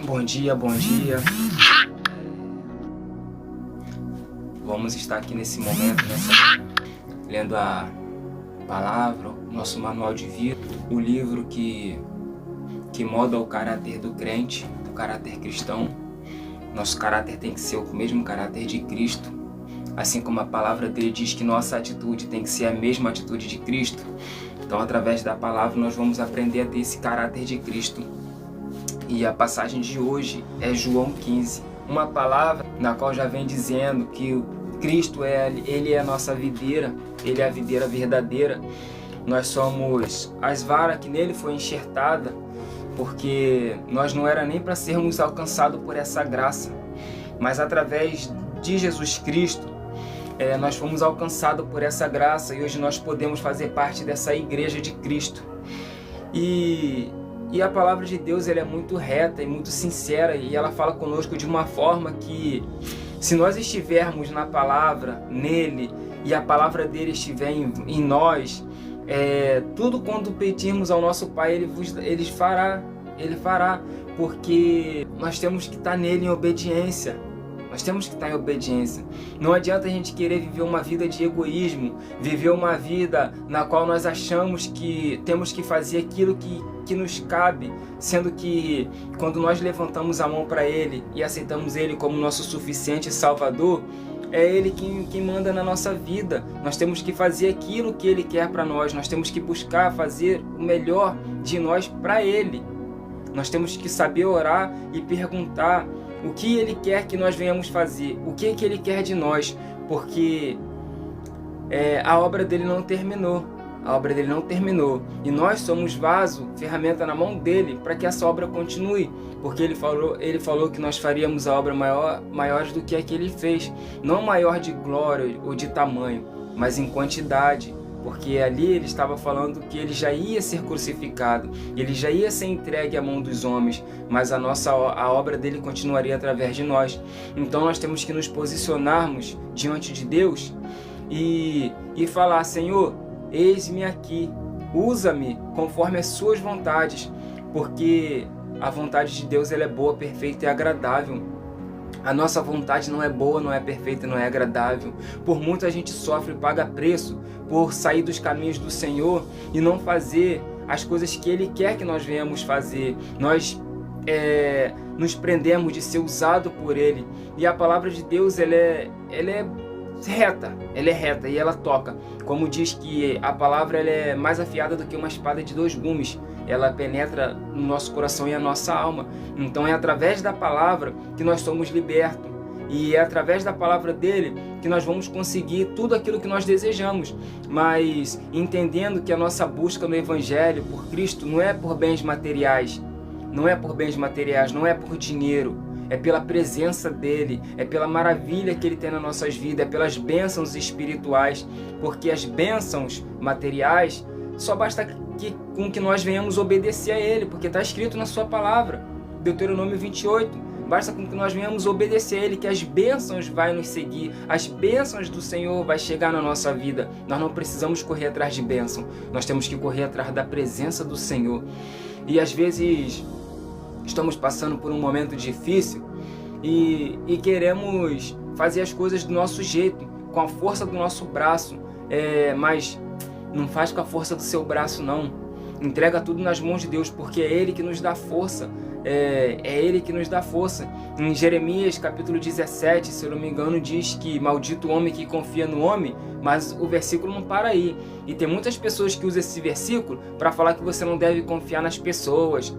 Bom dia, bom dia. Vamos estar aqui nesse momento, lendo a palavra, o nosso manual de vida, o livro que molda o caráter do crente, o caráter cristão. Nosso caráter tem que ser o mesmo caráter de Cristo, assim como a palavra dele diz que nossa atitude tem que ser a mesma atitude de Cristo. Então, através da palavra, nós vamos aprender a ter esse caráter de Cristo. E a passagem de hoje é João 15, uma palavra na qual já vem dizendo que Cristo ele é a nossa videira, ele é a videira verdadeira. Nós somos as varas que nele foi enxertada, porque nós não era nem para sermos alcançados por essa graça, mas através de Jesus Cristo, nós fomos alcançados por essa graça e hoje nós podemos fazer parte dessa igreja de Cristo. E a palavra de Deus ela é muito reta e muito sincera, e ela fala conosco de uma forma que, se nós estivermos na palavra, nele, e a palavra dele estiver em nós, tudo quanto pedirmos ao nosso Pai, ele fará, porque nós temos que estar nele em obediência. Nós temos que estar em obediência. Não adianta a gente querer viver uma vida de egoísmo, viver uma vida na qual nós achamos que temos que fazer aquilo que nos cabe, sendo que quando nós levantamos a mão para Ele e aceitamos Ele como nosso suficiente Salvador, é Ele quem manda na nossa vida. Nós temos que fazer aquilo que Ele quer para nós, nós temos que buscar fazer o melhor de nós para Ele. Nós temos que saber orar e perguntar o que Ele quer que nós venhamos fazer, o que Ele quer de nós, porque a obra dele não terminou. A obra dele não terminou. E nós somos vaso, ferramenta na mão dele para que essa obra continue. Porque ele falou que nós faríamos a obra maior do que a que ele fez. Não maior de glória ou de tamanho, mas em quantidade. Porque ali ele estava falando que ele já ia ser crucificado, ele já ia ser entregue à mão dos homens, mas a obra dele continuaria através de nós. Então nós temos que nos posicionarmos diante de Deus e falar: Senhor, eis-me aqui, usa-me conforme as suas vontades, porque a vontade de Deus ela é boa, perfeita e agradável. A nossa vontade não é boa, não é perfeita, não é agradável. Por muito a gente sofre e paga preço por sair dos caminhos do Senhor e não fazer as coisas que Ele quer que nós venhamos fazer. Nós nos prendemos de ser usado por Ele. E a palavra de Deus ela é reta e ela toca. Como diz que a palavra ela é mais afiada do que uma espada de dois gumes. Ela penetra no nosso coração e a nossa alma. Então é através da palavra que nós somos libertos. E é através da palavra dele que nós vamos conseguir tudo aquilo que nós desejamos. Mas entendendo que a nossa busca no Evangelho por Cristo não é por bens materiais. Não é por bens materiais, não é por dinheiro. É pela presença dele, é pela maravilha que ele tem nas nossas vidas, é pelas bênçãos espirituais. Porque as bênçãos materiais só basta com que nós venhamos obedecer a Ele, porque está escrito na sua palavra, Deuteronômio 28, basta com que nós venhamos obedecer a Ele, que as bênçãos vão nos seguir, as bênçãos do Senhor vai chegar na nossa vida. Nós não precisamos correr atrás de bênção, nós temos que correr atrás da presença do Senhor. E às vezes estamos passando por um momento difícil e queremos fazer as coisas do nosso jeito, com a força do nosso braço, mas não faz com a força do seu braço, não. Entrega tudo nas mãos de Deus, porque é Ele que nos dá força. É Ele que nos dá força. Em Jeremias capítulo 17, se eu não me engano, diz que maldito o homem que confia no homem, mas o versículo não para aí. E tem muitas pessoas que usam esse versículo para falar que você não deve confiar nas pessoas.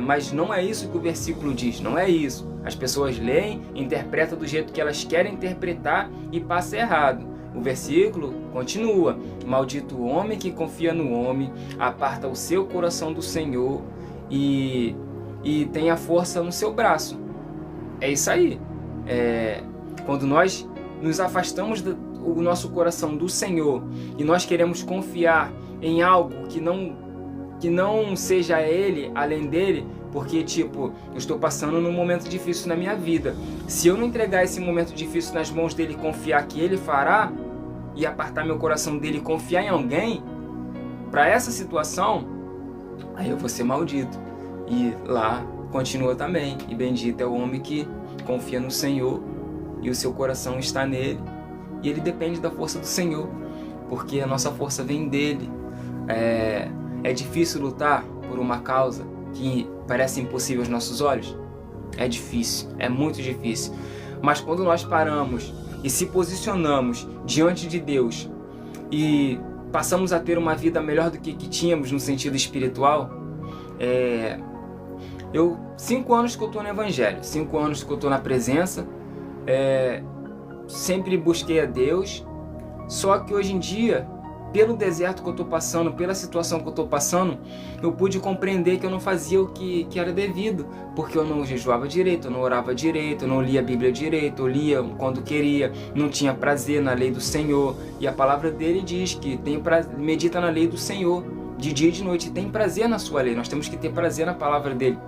Mas não é isso que o versículo diz, não é isso. As pessoas leem, interpretam do jeito que elas querem interpretar e passa errado. O versículo continua: maldito o homem que confia no homem, aparta o seu coração do Senhor e tem a força no seu braço. É isso aí. Quando nós nos afastamos do nosso coração do Senhor e nós queremos confiar em algo que não seja Ele, além dele, porque eu estou passando num momento difícil na minha vida. Se eu não entregar esse momento difícil nas mãos dele e confiar que Ele fará, e apartar meu coração dele e confiar em alguém, para essa situação, aí eu vou ser maldito. E lá continua também. E bendito é o homem que confia no Senhor e o seu coração está nele. E ele depende da força do Senhor, porque a nossa força vem dele. É difícil lutar por uma causa que parece impossível aos nossos olhos? É difícil, é muito difícil. Mas quando nós paramos e se posicionamos diante de Deus e passamos a ter uma vida melhor do que tínhamos no sentido espiritual, 5 anos que eu estou no Evangelho, 5 anos que eu estou na presença, sempre busquei a Deus, só que hoje em dia, pelo deserto que eu estou passando, pela situação que eu estou passando, eu pude compreender que eu não fazia o que era devido, porque eu não jejuava direito, eu não orava direito, eu não lia a Bíblia direito, eu lia quando queria, não tinha prazer na lei do Senhor, e a palavra dele diz que medita na lei do Senhor, de dia e de noite, tem prazer na sua lei, nós temos que ter prazer na palavra dele.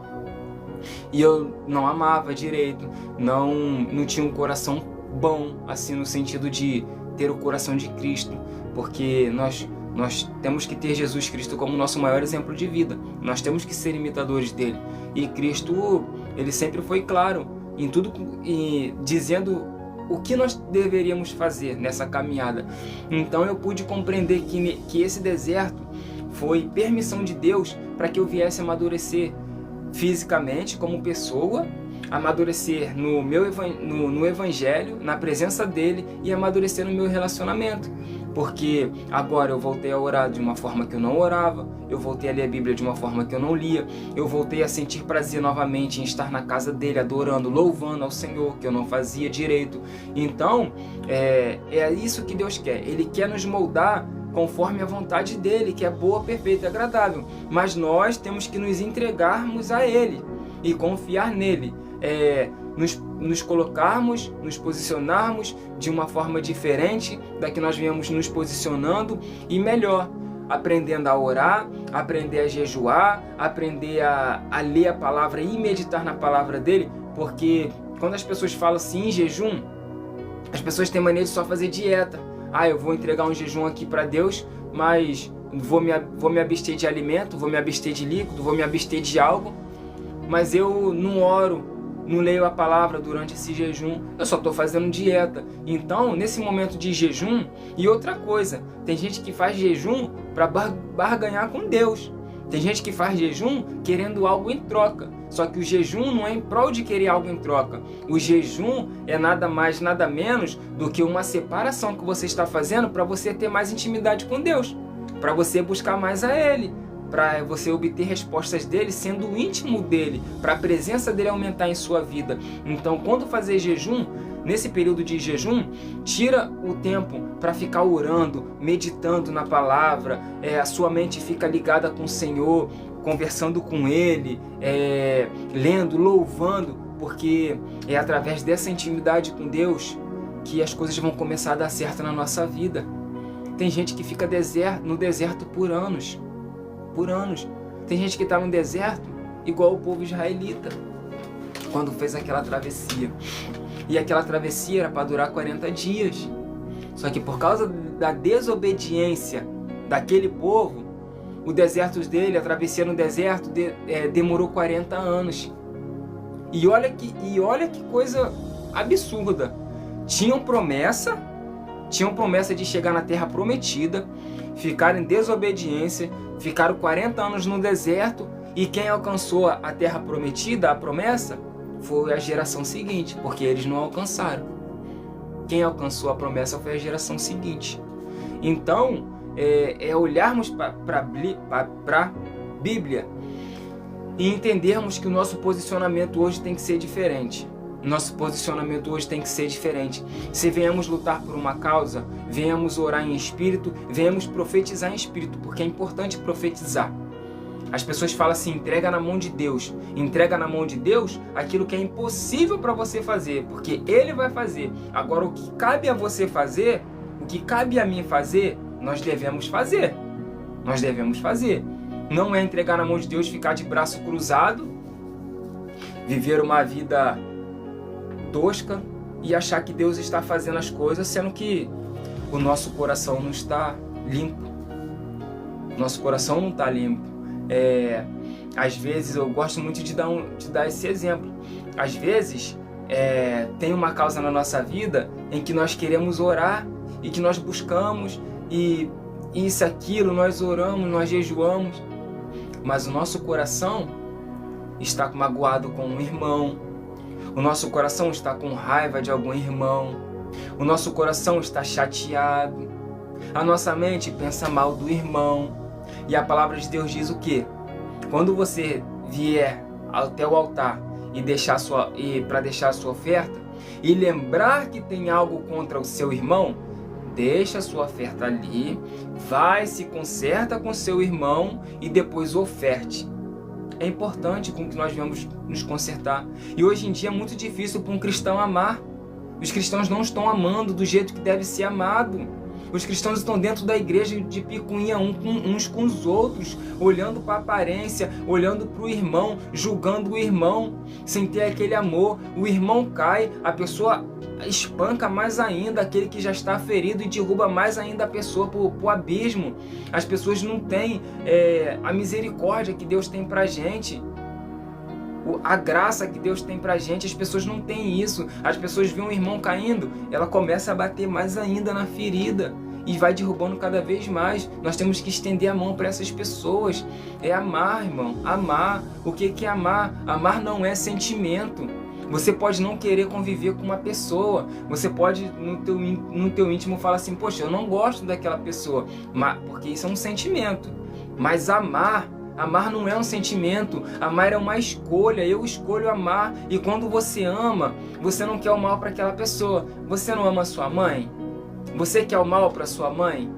E eu não amava direito, não tinha um coração bom, assim, no sentido de ter o coração de Cristo, porque nós temos que ter Jesus Cristo como nosso maior exemplo de vida, nós temos que ser imitadores dele, e Cristo, ele sempre foi claro em tudo, dizendo o que nós deveríamos fazer nessa caminhada. Então eu pude compreender que esse deserto foi permissão de Deus para que eu viesse amadurecer fisicamente como pessoa, amadurecer no Evangelho, na presença dele, e amadurecer no meu relacionamento, porque agora eu voltei a orar de uma forma que eu não orava, eu voltei a ler a Bíblia de uma forma que eu não lia, eu voltei a sentir prazer novamente em estar na casa dele, adorando, louvando ao Senhor, que eu não fazia direito. Então é isso que Deus quer, ele quer nos moldar conforme a vontade dele, que é boa, perfeita e agradável, mas nós temos que nos entregarmos a ele e confiar nele, nos colocarmos, nos posicionarmos de uma forma diferente da que nós viemos nos posicionando, e melhor, aprendendo a orar, aprender a jejuar, aprender a ler a palavra e meditar na palavra dele, porque quando as pessoas falam assim em jejum, as pessoas têm mania de só fazer dieta. Eu vou entregar um jejum aqui para Deus, mas vou me abster de alimento, vou me abster de líquido, vou me abster de algo, mas eu não oro, não leio a palavra durante esse jejum, eu só estou fazendo dieta. Então, nesse momento de jejum, e outra coisa, tem gente que faz jejum para barganhar com Deus. Tem gente que faz jejum querendo algo em troca. Só que o jejum não é em prol de querer algo em troca. O jejum é nada mais, nada menos do que uma separação que você está fazendo para você ter mais intimidade com Deus, para você buscar mais a Ele, para você obter respostas dele sendo íntimo dele, para a presença dele aumentar em sua vida. Então, quando fazer jejum, nesse período de jejum, tira o tempo para ficar orando, meditando na palavra, a sua mente fica ligada com o Senhor, conversando com Ele, lendo, louvando, porque é através dessa intimidade com Deus que as coisas vão começar a dar certo na nossa vida. Tem gente que fica no deserto por anos. Tem gente que está no deserto igual o povo israelita, quando fez aquela travessia. E aquela travessia era para durar 40 dias. Só que por causa da desobediência daquele povo, a travessia no deserto demorou 40 anos. E olha que coisa absurda. Tinham promessa de chegar na terra prometida, ficaram em desobediência, ficaram 40 anos no deserto, e quem alcançou a terra prometida, a promessa, foi a geração seguinte, porque eles não alcançaram. Quem alcançou a promessa foi a geração seguinte. Então, olharmos para a Bíblia e entendermos que o nosso posicionamento hoje tem que ser diferente. Se venhamos lutar por uma causa, venhamos orar em espírito, venhamos profetizar em espírito, porque é importante profetizar. As pessoas falam assim, entrega na mão de Deus. Entrega na mão de Deus aquilo que é impossível para você fazer, porque Ele vai fazer. Agora, o que cabe a você fazer, o que cabe a mim fazer, nós devemos fazer. Não é entregar na mão de Deus, ficar de braço cruzado, viver uma vida tosca e achar que Deus está fazendo as coisas, sendo que o nosso coração não está limpo. Às vezes, eu gosto muito de dar esse exemplo. Às vezes, tem uma causa na nossa vida em que nós queremos orar e que nós buscamos e isso, aquilo, nós oramos, nós jejuamos, mas o nosso coração está magoado com um irmão, o nosso coração está com raiva de algum irmão, o nosso coração está chateado, a nossa mente pensa mal do irmão. E a palavra de Deus diz o quê? Quando você vier até o altar para deixar a sua oferta e lembrar que tem algo contra o seu irmão, deixa a sua oferta ali, vai, se conserta com seu irmão e depois oferte. É importante com que nós venhamos nos consertar. E hoje em dia é muito difícil para um cristão amar. Os cristãos não estão amando do jeito que deve ser amado. Os cristãos estão dentro da igreja de picuinha uns com os outros, olhando para a aparência, olhando para o irmão, julgando o irmão, sem ter aquele amor. O irmão cai, a pessoa espanca mais ainda aquele que já está ferido e derruba mais ainda a pessoa para o abismo. As pessoas não têm a misericórdia que Deus tem para a gente. A graça que Deus tem pra gente, as pessoas não têm isso. As pessoas veem um irmão caindo, ela começa a bater mais ainda na ferida e vai derrubando cada vez mais. Nós temos que estender a mão para essas pessoas. É amar, irmão, amar. O que é amar? Amar não é sentimento. Você pode não querer conviver com uma pessoa, você pode no teu íntimo falar assim, poxa, eu não gosto daquela pessoa, porque isso é um sentimento. Mas amar não é um sentimento, amar é uma escolha, eu escolho amar. E quando você ama, você não quer o mal para aquela pessoa. Você não ama a sua mãe? Você quer o mal para sua mãe?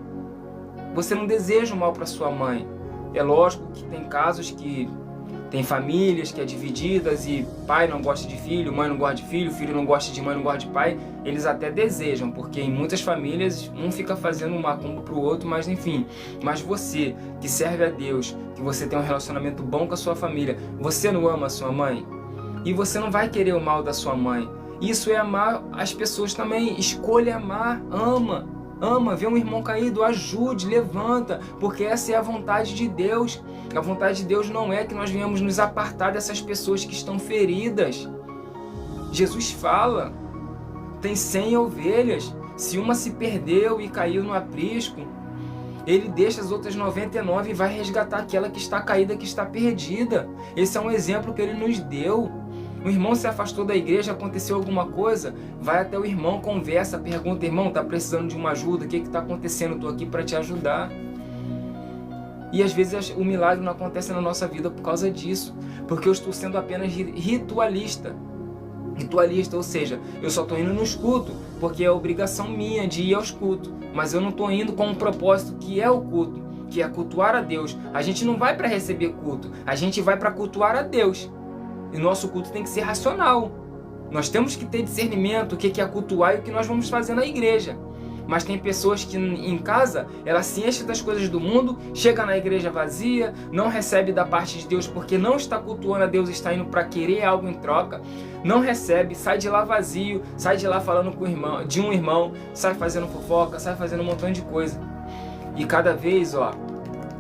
Você não deseja o mal para sua mãe. É lógico que tem casos que tem famílias que é divididas e pai não gosta de filho, mãe não gosta de filho, filho não gosta de mãe, não gosta de pai. Eles até desejam, porque em muitas famílias um fica fazendo um macumba pro outro, mas enfim. Mas você que serve a Deus, que você tem um relacionamento bom com a sua família, você não ama a sua mãe? E você não vai querer o mal da sua mãe. Isso é amar as pessoas também. Escolha amar, ama, vê um irmão caído, ajude, levanta, porque essa é a vontade de Deus. A vontade de Deus não é que nós venhamos nos apartar dessas pessoas que estão feridas. Jesus fala, tem 100 ovelhas, se uma se perdeu e caiu no aprisco, ele deixa as outras 99 e vai resgatar aquela que está caída, que está perdida. Esse é um exemplo que ele nos deu. O irmão se afastou da igreja, aconteceu alguma coisa, vai até o irmão, conversa, pergunta, irmão, está precisando de uma ajuda? O que está acontecendo? Estou aqui para te ajudar. E às vezes o milagre não acontece na nossa vida por causa disso, porque eu estou sendo apenas ritualista, ou seja, eu só estou indo nos cultos, porque é obrigação minha de ir aos cultos, mas eu não estou indo com um propósito que é o culto, que é cultuar a Deus. A gente não vai para receber culto, a gente vai para cultuar a Deus. E nosso culto tem que ser racional. Nós temos que ter discernimento, o que é cultuar e o que nós vamos fazer na igreja. Mas tem pessoas que em casa, ela se enche das coisas do mundo, chega na igreja vazia, não recebe da parte de Deus porque não está cultuando a Deus, está indo para querer algo em troca, não recebe, sai de lá vazio, sai de lá falando com um irmão, sai fazendo fofoca, sai fazendo um montão de coisa. E cada vez,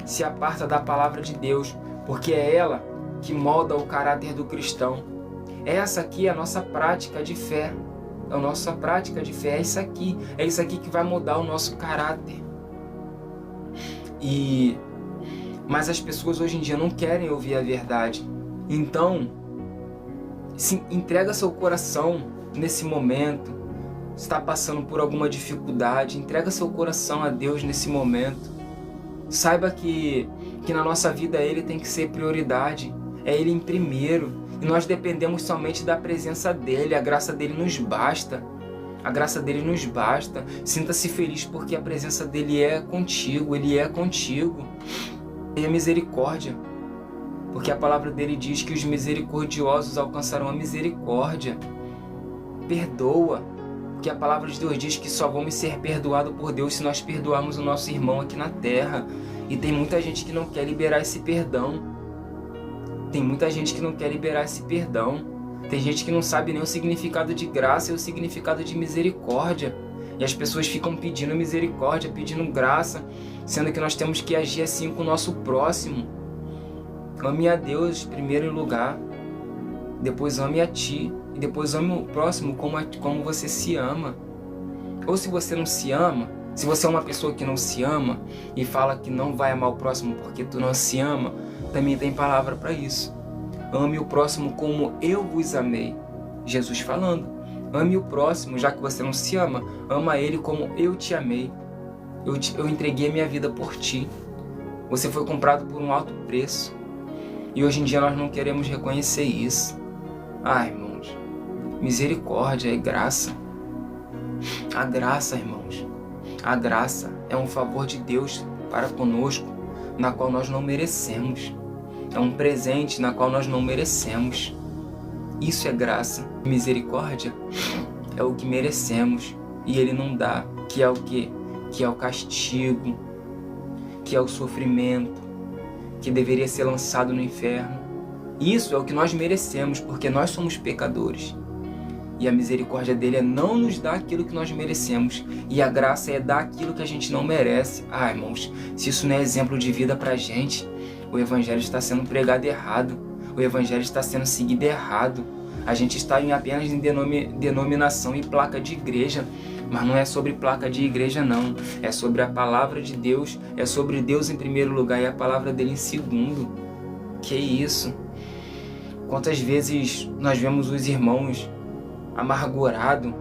se aparta da palavra de Deus, porque é ela que molda o caráter do cristão. Essa aqui é a nossa prática de fé. A nossa prática de fé é isso aqui. É isso aqui que vai mudar o nosso caráter. Mas as pessoas hoje em dia não querem ouvir a verdade. Então, entrega seu coração nesse momento. Está passando por alguma dificuldade, entrega seu coração a Deus nesse momento. Saiba que na nossa vida Ele tem que ser prioridade. É Ele em primeiro, e nós dependemos somente da presença dEle, a graça dEle nos basta, sinta-se feliz porque a presença dEle é contigo, Ele é contigo, e a misericórdia, porque a palavra dEle diz que os misericordiosos alcançarão a misericórdia, perdoa, porque a palavra de Deus diz que só vamos ser perdoados por Deus se nós perdoarmos o nosso irmão aqui na terra, e tem muita gente que não quer liberar esse perdão. Tem muita gente que não quer liberar esse perdão. Tem gente que não sabe nem o significado de graça e o significado de misericórdia. E as pessoas ficam pedindo misericórdia, pedindo graça, sendo que nós temos que agir assim com o nosso próximo. Ame a Deus primeiro em lugar, depois ame a ti, e depois ame o próximo como você se ama. Ou se você não se ama, se você é uma pessoa que não se ama e fala que não vai amar o próximo porque tu não se ama, também tem palavra para isso. Ame o próximo como eu vos amei. Jesus falando. Ame o próximo, já que você não se ama, ama ele como eu te amei. Eu entreguei a minha vida por ti. Você foi comprado por um alto preço. E hoje em dia nós não queremos reconhecer isso. Irmãos, misericórdia e graça. A graça, irmãos, a graça é um favor de Deus para conosco, na qual nós não merecemos. É um presente na qual nós não merecemos. Isso é graça. Misericórdia é o que merecemos e Ele não dá, que é o quê? Que é o castigo, que é o sofrimento, que deveria ser lançado no inferno. Isso é o que nós merecemos, porque nós somos pecadores. E a misericórdia dele é não nos dar aquilo que nós merecemos. E a graça é dar aquilo que a gente não merece. Irmãos, se isso não é exemplo de vida pra gente, o evangelho está sendo pregado errado. O evangelho está sendo seguido errado. A gente está apenas em denominação e placa de igreja. Mas não é sobre placa de igreja, não. É sobre a palavra de Deus. É sobre Deus em primeiro lugar e a palavra dele em segundo. Que isso? Quantas vezes nós vemos os irmãos amargurado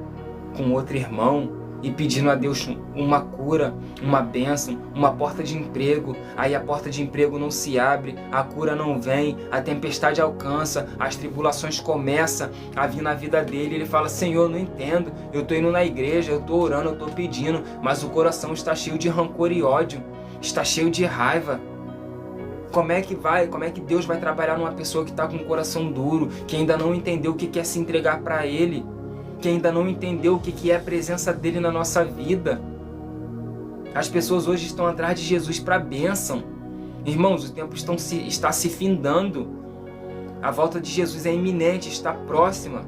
com outro irmão e pedindo a Deus uma cura, uma bênção, uma porta de emprego. Aí a porta de emprego não se abre, a cura não vem, a tempestade alcança, as tribulações começam a vir na vida dele. Ele fala: Senhor, não entendo, eu estou indo na igreja, eu estou orando, eu estou pedindo, mas o coração está cheio de rancor e ódio, está cheio de raiva. Como é que Deus vai trabalhar numa pessoa que está com o coração duro, que ainda não entendeu o que é se entregar para Ele, que ainda não entendeu o que é a presença dele na nossa vida? As pessoas hoje estão atrás de Jesus para a bênção. Irmãos, o tempo está se findando. A volta de Jesus é iminente, está próxima.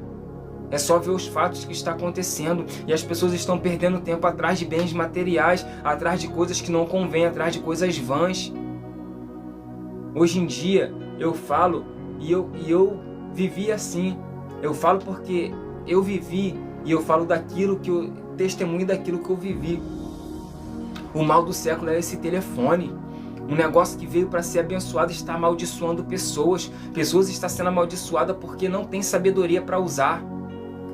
É só ver os fatos que está acontecendo. E as pessoas estão perdendo tempo atrás de bens materiais, atrás de coisas que não convêm, atrás de coisas vãs. Hoje em dia, eu falo e eu vivi assim. Eu falo porque eu vivi e eu falo daquilo que eu testemunho daquilo que eu vivi. O mal do século é esse telefone. Um negócio que veio para ser abençoado está amaldiçoando pessoas. Pessoas estão sendo amaldiçoadas porque não tem sabedoria para usar.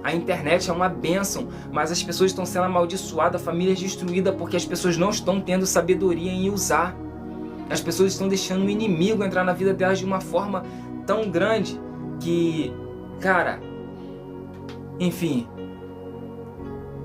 A internet é uma bênção, mas as pessoas estão sendo amaldiçoadas, famílias destruídas porque as pessoas não estão tendo sabedoria em usar. As pessoas estão deixando o inimigo entrar na vida delas de uma forma tão grande que, cara, enfim,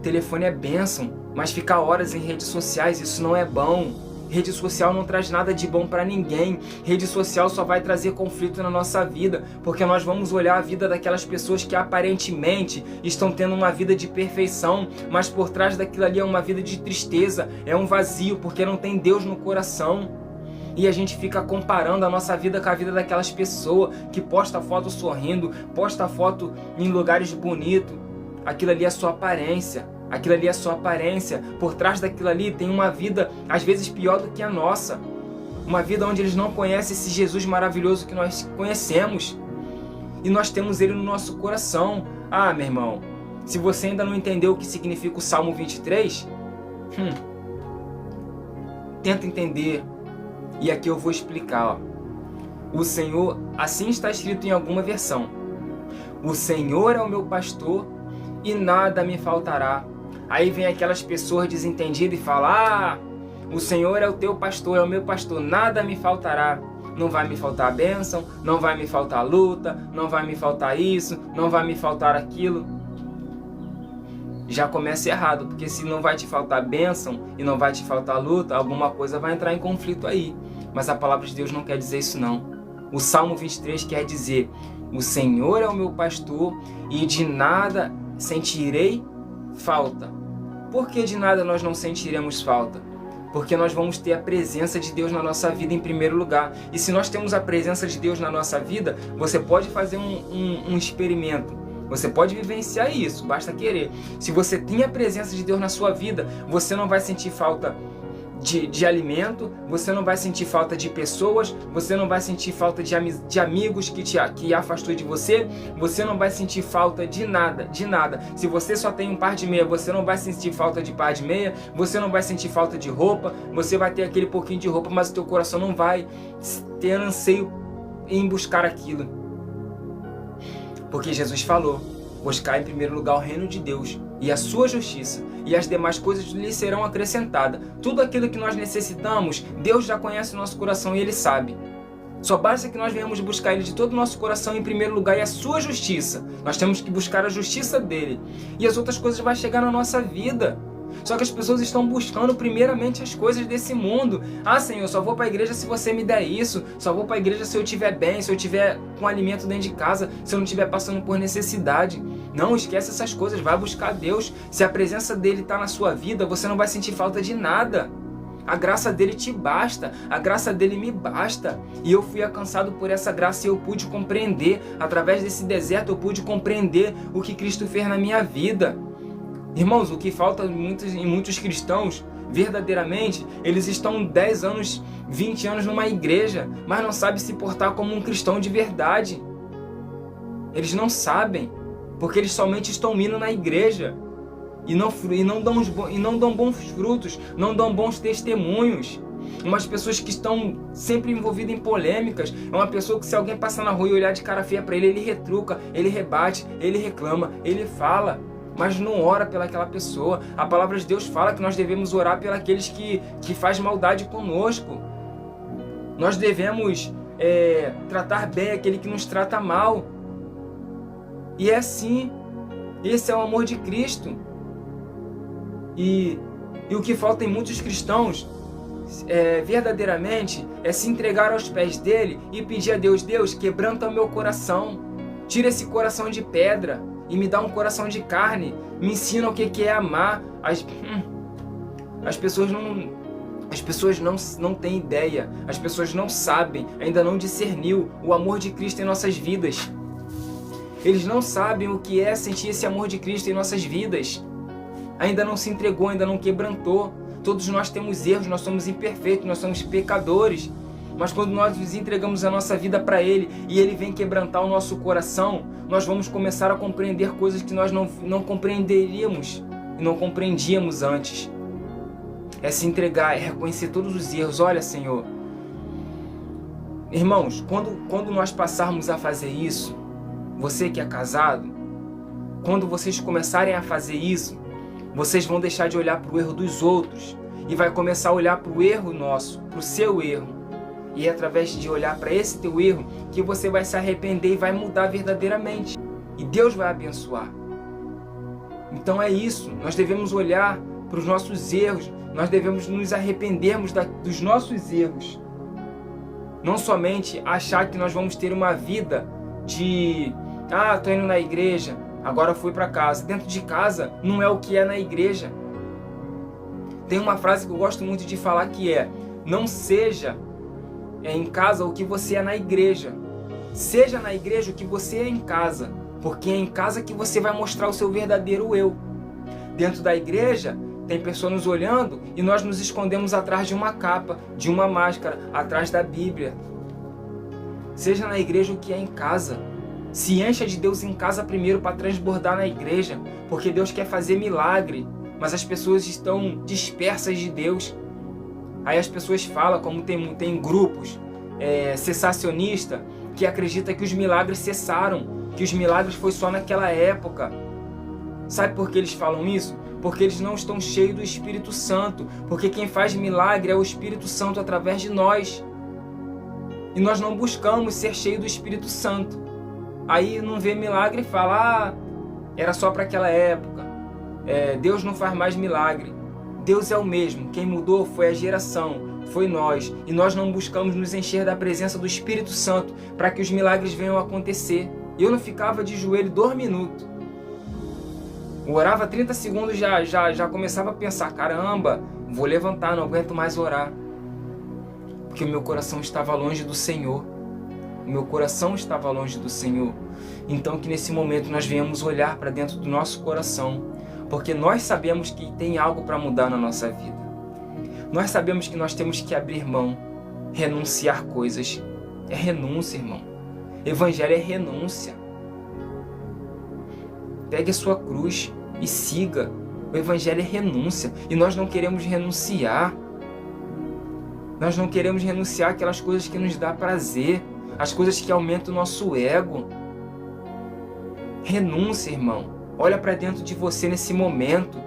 telefone é bênção, mas ficar horas em redes sociais, isso não é bom. Rede social não traz nada de bom para ninguém. Rede social só vai trazer conflito na nossa vida, porque nós vamos olhar a vida daquelas pessoas que aparentemente estão tendo uma vida de perfeição, mas por trás daquilo ali é uma vida de tristeza, é um vazio, porque não tem Deus no coração. E a gente fica comparando a nossa vida com a vida daquelas pessoas que posta foto sorrindo, posta foto em lugares bonitos. Aquilo ali é sua aparência. Aquilo ali é sua aparência. Por trás daquilo ali tem uma vida, às vezes, pior do que a nossa. Uma vida onde eles não conhecem esse Jesus maravilhoso que nós conhecemos. E nós temos ele no nosso coração. Meu irmão, se você ainda não entendeu o que significa o Salmo 23, tenta entender. E aqui eu vou explicar. O Senhor, assim está escrito em alguma versão: o Senhor é o meu pastor e nada me faltará. Aí vem aquelas pessoas desentendidas e falam: o Senhor é o teu pastor, é o meu pastor, nada me faltará. Não vai me faltar a bênção, não vai me faltar a luta, não vai me faltar isso, não vai me faltar aquilo. Já começa errado, porque se não vai te faltar bênção e não vai te faltar luta, alguma coisa vai entrar em conflito aí. Mas a palavra de Deus não quer dizer isso não. O Salmo 23 quer dizer: o Senhor é o meu pastor e de nada sentirei falta. Por que de nada nós não sentiremos falta? Porque nós vamos ter a presença de Deus na nossa vida em primeiro lugar. E se nós temos a presença de Deus na nossa vida, você pode fazer um experimento. Você pode vivenciar isso, basta querer. Se você tem a presença de Deus na sua vida, você não vai sentir falta de alimento, você não vai sentir falta de pessoas, você não vai sentir falta de amigos que afastou de você, você não vai sentir falta de nada, de nada. Se você só tem um par de meia, você não vai sentir falta de par de meia, você não vai sentir falta de roupa, você vai ter aquele pouquinho de roupa, mas o teu coração não vai ter anseio em buscar aquilo. Porque Jesus falou: buscar em primeiro lugar o reino de Deus e a sua justiça, e as demais coisas lhe serão acrescentadas. Tudo aquilo que nós necessitamos, Deus já conhece o nosso coração e Ele sabe. Só basta que nós venhamos buscar Ele de todo o nosso coração em primeiro lugar e a sua justiça. Nós temos que buscar a justiça dEle. E as outras coisas vão chegar na nossa vida. Só que as pessoas estão buscando primeiramente as coisas desse mundo. Ah, Senhor, só vou para a igreja se você me der isso. Só vou para a igreja se eu estiver bem, se eu estiver com alimento dentro de casa, se eu não estiver passando por necessidade. Não, esquece essas coisas, vai buscar Deus. Se a presença dEle está na sua vida, você não vai sentir falta de nada. A graça dEle te basta, a graça dEle me basta. E eu fui alcançado por essa graça e eu pude compreender. Através desse deserto eu pude compreender o que Cristo fez na minha vida. Irmãos, o que falta em muitos cristãos, verdadeiramente, eles estão 10 anos, 20 anos numa igreja, mas não sabem se portar como um cristão de verdade. Eles não sabem, porque eles somente estão indo na igreja e não dão bons frutos, não dão bons testemunhos. Umas pessoas que estão sempre envolvidas em polêmicas. É uma pessoa que, se alguém passar na rua e olhar de cara feia para ele, ele retruca, ele rebate, ele reclama, ele fala, mas não ora pelaquela pessoa. A palavra de Deus fala que nós devemos orar pelos que faz maldade conosco. Nós devemos tratar bem aquele que nos trata mal. E é assim. Esse é o amor de Cristo. E o que falta em muitos cristãos, verdadeiramente, é se entregar aos pés dele e pedir a Deus: Deus, quebranta o meu coração. Tira esse coração de pedra e me dá um coração de carne. Me ensina o que é amar. As pessoas não têm ideia. As pessoas não sabem, ainda não discerniu o amor de Cristo em nossas vidas. Eles não sabem o que é sentir esse amor de Cristo em nossas vidas. Ainda não se entregou, ainda não quebrantou. Todos nós temos erros, nós somos imperfeitos, nós somos pecadores. Mas quando nós nos entregamos a nossa vida para Ele e Ele vem quebrantar o nosso coração, nós vamos começar a compreender coisas que nós não compreenderíamos e não compreendíamos antes. É se entregar, é reconhecer todos os erros. Olha, Senhor, irmãos, quando nós passarmos a fazer isso, você que é casado, quando vocês começarem a fazer isso, vocês vão deixar de olhar para o erro dos outros e vai começar a olhar para o erro nosso, para o seu erro. E é através de olhar para esse teu erro que você vai se arrepender e vai mudar verdadeiramente. E Deus vai abençoar. Então é isso. Nós devemos olhar para os nossos erros. Nós devemos nos arrependermos dos nossos erros. Não somente achar que nós vamos ter uma vida de... estou indo na igreja, agora fui para casa. Dentro de casa não é o que é na igreja. Tem uma frase que eu gosto muito de falar que é: não seja em casa o que você é na igreja. Seja na igreja o que você é em casa, porque é em casa que você vai mostrar o seu verdadeiro eu. Dentro da igreja tem pessoas nos olhando e nós nos escondemos atrás de uma capa, de uma máscara, atrás da Bíblia. Seja na igreja o que é em casa. Se encha de Deus em casa primeiro para transbordar na igreja, porque Deus quer fazer milagre, mas as pessoas estão dispersas de Deus. Aí as pessoas falam, como tem grupos cessacionistas que acreditam que os milagres cessaram, que os milagres foi só naquela época. Sabe por que eles falam isso? Porque eles não estão cheios do Espírito Santo, porque quem faz milagre é o Espírito Santo através de nós. E nós não buscamos ser cheios do Espírito Santo. Aí não vê milagre e fala: era só para aquela época. Deus não faz mais milagre. Deus é o mesmo, quem mudou foi a geração, foi nós. E nós não buscamos nos encher da presença do Espírito Santo para que os milagres venham a acontecer. Eu não ficava de joelho 2 minutos. Eu orava 30 segundos, já começava a pensar: caramba, vou levantar, não aguento mais orar. Porque o meu coração estava longe do Senhor. O meu coração estava longe do Senhor. Então que nesse momento nós venhamos olhar para dentro do nosso coração, porque nós sabemos que tem algo para mudar na nossa vida. Nós sabemos que nós temos que abrir mão, renunciar coisas. É renúncia, irmão. Evangelho é renúncia. Pegue a sua cruz e siga. O Evangelho é renúncia. E nós não queremos renunciar. Nós não queremos renunciar àquelas coisas que nos dão prazer, as coisas que aumentam o nosso ego. Renúncia, irmão. Olha para dentro de você nesse momento.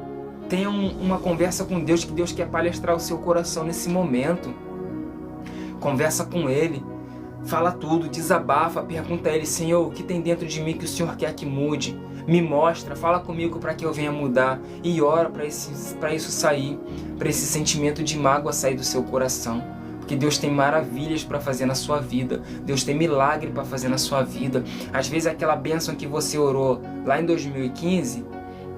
Tenha uma conversa com Deus, que Deus quer palestrar o seu coração nesse momento. Conversa com Ele. Fala tudo, desabafa, pergunta a Ele: Senhor, o que tem dentro de mim que o Senhor quer que mude? Me mostra, fala comigo para que eu venha mudar. E ora para isso sair, para esse sentimento de mágoa sair do seu coração. Porque Deus tem maravilhas para fazer na sua vida. Deus tem milagre para fazer na sua vida. Às vezes aquela bênção que você orou lá em 2015,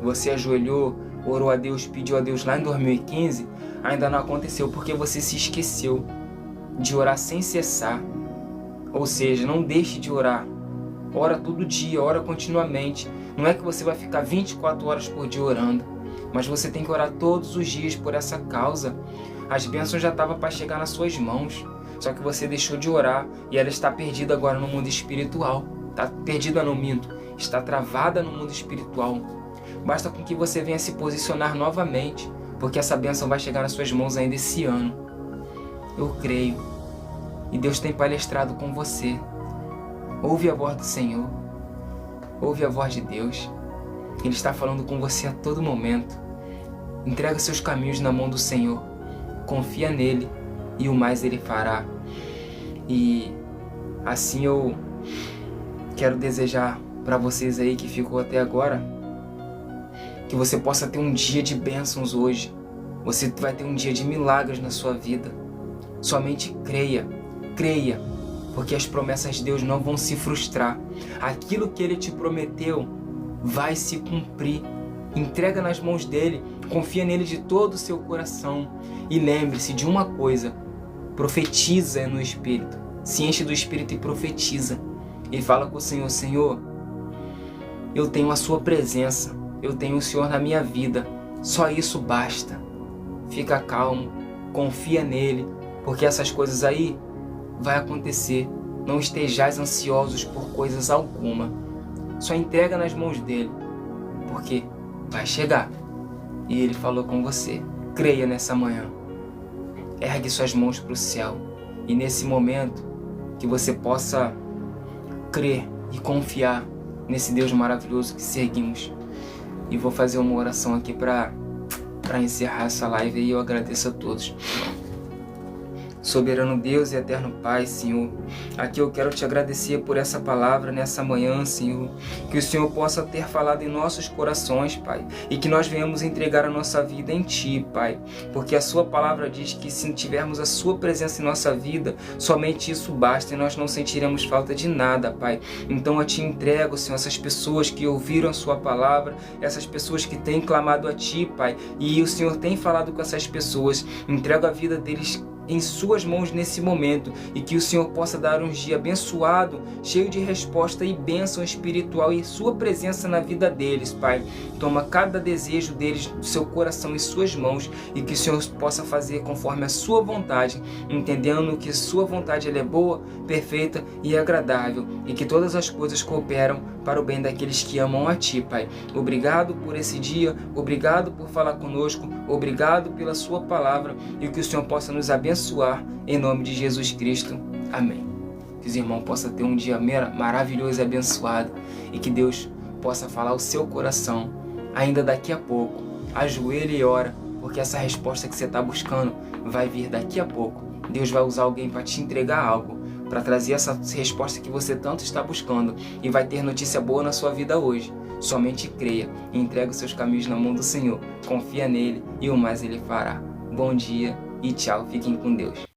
você ajoelhou, orou a Deus, pediu a Deus lá em 2015, ainda não aconteceu porque você se esqueceu de orar sem cessar. Ou seja, não deixe de orar. Ora todo dia, ora continuamente. Não é que você vai ficar 24 horas por dia orando, mas você tem que orar todos os dias por essa causa. As bênçãos já estavam para chegar nas suas mãos, só que você deixou de orar e ela está perdida agora no mundo espiritual. Está perdida, não minto, está travada no mundo espiritual. Basta com que você venha se posicionar novamente, porque essa bênção vai chegar nas suas mãos ainda esse ano. Eu creio. E Deus tem palestrado com você. Ouve a voz do Senhor. Ouve a voz de Deus. Ele está falando com você a todo momento. Entrega seus caminhos na mão do Senhor. Confia nele e o mais Ele fará. E assim eu quero desejar para vocês aí que ficou até agora, que você possa ter um dia de bênçãos hoje. Você vai ter um dia de milagres na sua vida. Somente creia. Creia, porque as promessas de Deus não vão se frustrar. Aquilo que Ele te prometeu vai se cumprir. Entrega nas mãos dEle, confia nele de todo o seu coração. E lembre-se de uma coisa: profetiza no Espírito. Se enche do Espírito e profetiza. E fala com o Senhor: Senhor, eu tenho a sua presença, eu tenho o Senhor na minha vida. Só isso basta. Fica calmo, confia nele, porque essas coisas aí vai acontecer. Não estejais ansiosos por coisas alguma. Só entrega nas mãos dele, porque vai chegar. E ele falou com você. Creia nessa manhã. Ergue suas mãos para o céu. E nesse momento, que você possa crer e confiar nesse Deus maravilhoso que seguimos. E vou fazer uma oração aqui para encerrar essa live e eu agradeço a todos. Soberano Deus e eterno Pai, Senhor, aqui eu quero te agradecer por essa palavra nessa manhã, Senhor, que o Senhor possa ter falado em nossos corações, Pai, e que nós venhamos entregar a nossa vida em Ti, Pai, porque a Sua palavra diz que se tivermos a Sua presença em nossa vida, somente isso basta e nós não sentiremos falta de nada, Pai. Então eu te entrego, Senhor, essas pessoas que ouviram a Sua palavra, essas pessoas que têm clamado a Ti, Pai, e o Senhor tem falado com essas pessoas. Entrego a vida deles em suas mãos nesse momento e que o Senhor possa dar um dia abençoado, cheio de resposta e bênção espiritual e sua presença na vida deles, Pai. Toma cada desejo deles do seu coração em suas mãos e que o Senhor possa fazer conforme a sua vontade, entendendo que sua vontade ela é boa, perfeita e agradável e que todas as coisas cooperam para o bem daqueles que amam a Ti, Pai. Obrigado por esse dia, obrigado por falar conosco, obrigado pela sua palavra e que o Senhor possa nos abençoar em nome de Jesus Cristo. Amém. Que os irmãos possam ter um dia maravilhoso e abençoado e que Deus possa falar o seu coração ainda daqui a pouco. Ajoelhe e ora, porque essa resposta que você está buscando vai vir daqui a pouco. Deus vai usar alguém para te entregar algo, para trazer essa resposta que você tanto está buscando e vai ter notícia boa na sua vida hoje. Somente creia e entregue os seus caminhos na mão do Senhor. Confia nele e o mais Ele fará. Bom dia e tchau. Fiquem com Deus.